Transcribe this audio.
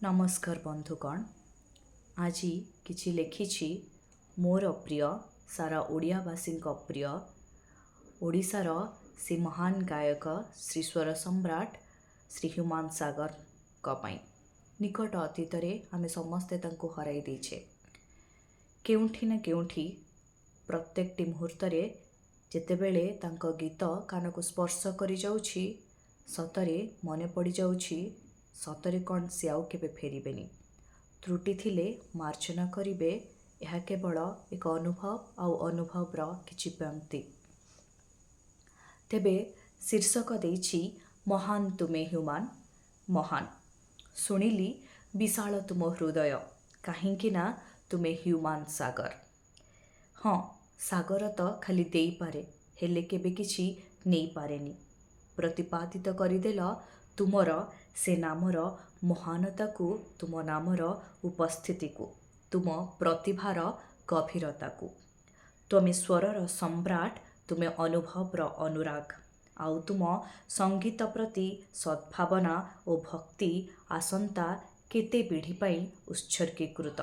नमस्कार बंधुगण। आज किछि लेखिछि मोर प्रिय सारा ओडियावासी प्रिय ओडिशार से महान गायक श्री स्वर सम्राट श्री ह्यूमान सागर कपाई निकट अतीत आम समस्ते तांको हराई देछे। केउठी ना केउठी प्रत्येकटी मुहूर्त जेतेबेले तांको गीत कान को स्पर्श करि जाउछि सतरे मने पड़ी जाउछि सतरे कौन से आउ केबे फेरिबेनी। त्रुटि थिले मार्जना करिबे। यह केवल एक अनुभव आउ अनुभवर किछि पंक्ति। तेबे शीर्षक देछि महान तुमे ह्यूमान महान। शुणिली विशाल तुम हृदय काहींकि ना तुमे ह्यूमान सागर। हाँ, सागर तो खाली देई पारे हेले केबे किछि नेई पारेनी। प्रतिपादित करिदेल तुमर से नामर महानता को, तुम नामर उपस्थिति को, तुम प्रतिभार गभीरता को। तुमे स्वरर सम्राट, तुमे अनुभवर अनुराग आउ तुम संगीत प्रति सद्भावना और भक्ति आसंता केते पीढ़ी पाई उत्सर्गीकृत।